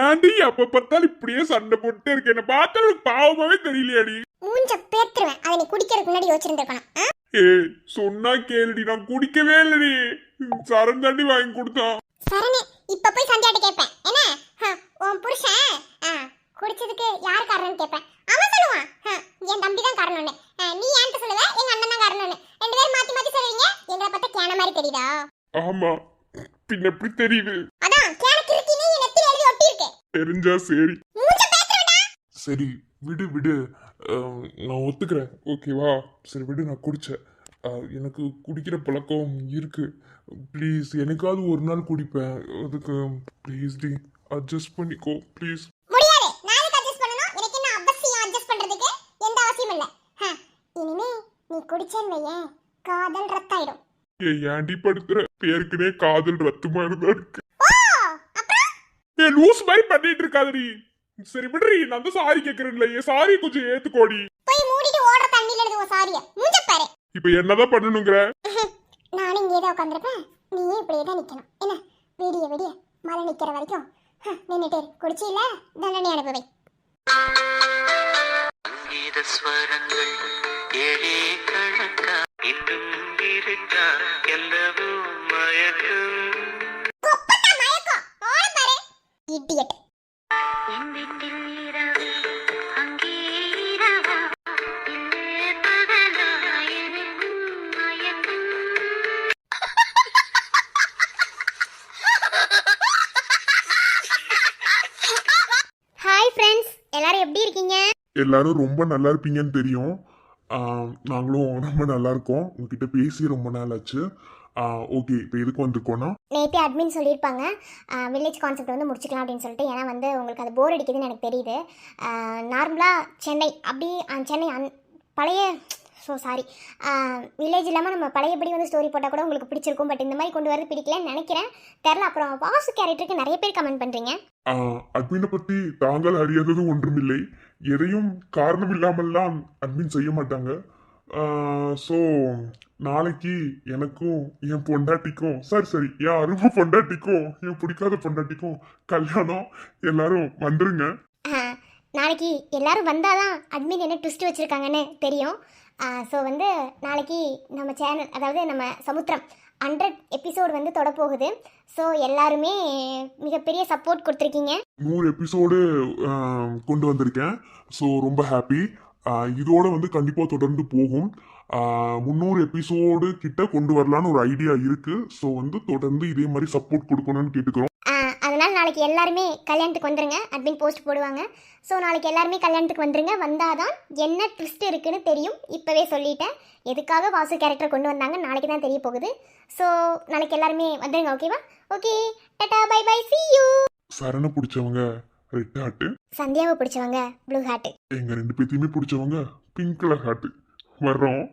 ஏன்டி அப்ப பார்த்தாலும் இப்படியே சண்டை போட்டுட்டே இருக்க? என்ன பார்த்தாலும் பாவமாவே தெரியலையாடி.
மூஞ்ச பேத்துருவேன். அதை நீ குடிக்கிறதுக்கு முன்னாடி யோசிச்சிருந்திருக்கணும்.
சொன்னா கேளுடி, நான் குடிக்கவே இல்லடி. சரண் தாண்டி வாங்கி கொடுத்தான்.
சரணே, இப்ப போய் சந்தியாட்ட கேட்பேன். என்ன உன் புருஷன் குடிச்சதுக்கு யார் காரணம்னு கேட்பேன். அவன் சொல்லுவான் என் தம்பி தான் காரணம்னு. நீ ஏன்ட்டு சொல்லுவ எங்க அண்ணன் தான் காரணம்னு. 2 பேரும் மாத்தி மாத்தி சொல்லுவீங்க. எங்களை பார்த்தா கேன மாதிரி தெரியுதா?
ஆமா, பின்ன எப்படி தெரியுது?
அதான் கேன கிறுக்கினே என் நெத்தில எழுதி ஒட்டி இருக்கு.
தெரிஞ்சா சரி.
மூஞ்ச பேத்துறடா.
சரி விடு, நான் ஒத்துக்கிறேன். ஓகேவா? சரி விடு, நான் குடிச்சேன். எனக்கு குடிக்கிற பழக்கம் இருக்கு. ப்ளீஸ் எனக்காவது ஒரு நாள் குடிப்பேன். அதுக்கு ப்ளீஸ் டி அட்ஜஸ்ட் பண்ணிக்கோ ப்ளீஸ்.
முடியாது. நான் எதுக்கு அட்ஜஸ்ட் பண்ணனும்? எனக்கு என்ன அவசியம் அட்ஜஸ்ட் பண்றதுக்கு? எந்த அவசியம் இல்ல. இனிமே நீ குடிச்சேன்னு வையேன், காதல் ரத்தாயிடும்.
ஏன்டி படுத்துற? பேருக்குனே காதல் ரத்து மாதிரி தான் இருக்கு.
ஓ, அப்புறம்
லூஸ் மாதிரி பண்ணிட்டு இருக்காதடி. சரி விடுறி, நான் தான் சாரி கேக்குறேன்ல. சாரி கொஞ்சம் ஏத்துக்கோடி.
போய் மூடிட்டு ஓடுற தண்ணில எழுதுவ சாரிய. மூஞ்ச பாரு.
இப்ப என்னதான் பண்ணணுங்கிற?
நானும் இங்கே தான் உட்காந்துருப்பேன், நீயும் இப்படியே தான் நிக்கணும். என்ன விடிய விடிய மழை நிக்கிற வரைக்கும் நின்னுட்டு குடிச்சில தண்டனை அனுப்புவை.
சங்கீத ஸ்வரங்கள் ஏழே கணக்கா இன்னும் இருக்கா எந்தவோ மயக்கம்
கொப்பட்டா மயக்கம். ஓட பாரு இடியட்.
என் வீட்டில் இரவு அங்கே இரவா இல்லே பகலா எனக்கும் மயக்கம்.
ஹாய் ஃப்ரெண்ட்ஸ், எல்லாரும் எப்படி இருக்கீங்க?
எல்லாரும் ரொம்ப நல்லா இருப்பீங்கன்னு தெரியும். நாங்களும் ரொம்ப நல்லா இருக்கோம். உங்ககிட்ட பேசி ரொம்ப நாள் ஆச்சு. ஓகே, இப்போ எதுக்கு வந்திருக்கோன்னா,
நேற்று அட்மின் சொல்லியிருப்பாங்க வில்லேஜ் கான்செப்ட் வந்து முடிச்சுக்கலாம் அப்படின்னு சொல்லிட்டு. ஏன்னா வந்து உங்களுக்கு அது போர் அடிக்குதுன்னு எனக்கு தெரியுது. நார்மலாக சென்னை அப்படி சென்னை பழைய சாரி வில்லேஜ் இல்லாமல் நம்ம பழையபடி வந்து ஸ்டோரி போட்டால் கூட உங்களுக்கு பிடிச்சிருக்கும். பட் இந்த மாதிரி கொண்டு வரது பிடிக்கலன்னு நினைக்கிறேன். தெரில. அப்புறம் வாசு கேரக்டருக்கு நிறைய பேர் கமெண்ட் பண்ணுறீங்க.
அட்மினை பற்றி தாங்கள் அறியாதது ஒன்றுமில்லை. எதையும் காரணம் இல்லாமல்லாம் அட்மின் செய்ய மாட்டாங்க. ஸோ நாளைக்கு எனக்கும் என் பொண்டாட்டிக்கும் சரி என் அருமை பொண்டாட்டிக்கும் என் பிடிக்காத பொண்டாட்டிக்கும் கல்யாணம். எல்லாரும் வந்துருங்க.
நாளைக்கு எல்லாரும் வந்தால் தான் அட்மின் என்ன ட்விஸ்ட் வச்சுருக்காங்கன்னு தெரியும். ஸோ வந்து நாளைக்கு நம்ம சேனல், அதாவது நம்ம சமுத்திரம் 100 எபிசோடு வந்து தொடப்போகுது. ஸோ எல்லாருமே மிகப்பெரிய சப்போர்ட் கொடுத்துருக்கீங்க.
100 எபிசோடு கொண்டு வந்திருக்கேன். ஸோ ரொம்ப ஹாப்பி. இதோட வந்து கண்டிப்பாக தொடர்ந்து போகும். 300 எபிசோடு கிட்ட கொண்டு வரலான்னு ஒரு ஐடியா இருக்கு. ஸோ வந்து தொடர்ந்து இதே மாதிரி சப்போர்ட் கொடுக்கணும்னு கேட்டுக்கிறோம்.
அதனால் நாளைக்கு எல்லாருமே கல்யாணத்துக்கு வந்துருங்க. அட்மின் போஸ்ட் போடுவாங்க. ஸோ நாளைக்கு எல்லாருமே கல்யாணத்துக்கு வந்துருங்க. வந்தாதான் என்ன ட்விஸ்ட் இருக்குன்னு தெரியும். இப்போவே சொல்லிட்டேன். எதுக்காக வாசு கேரக்டர் கொண்டு வந்தாங்க நாளைக்கு தான் தெரிய போகுது. ஸோ நாளைக்கு எல்லாருமே வந்துருங்க. ஓகேவா? Okay, ta-ta, bye bye, see you.
சரணை பிடிச்சவங்க ரெட் ஹார்ட்டு,
சந்தியாவை பிடிச்சவங்க ப்ளூ ஹார்ட்டு,
எங்க 2 பேத்தையுமே பிடிச்சவங்க பிங்க் கலர் ஹார்ட்டு. வர்றோம்.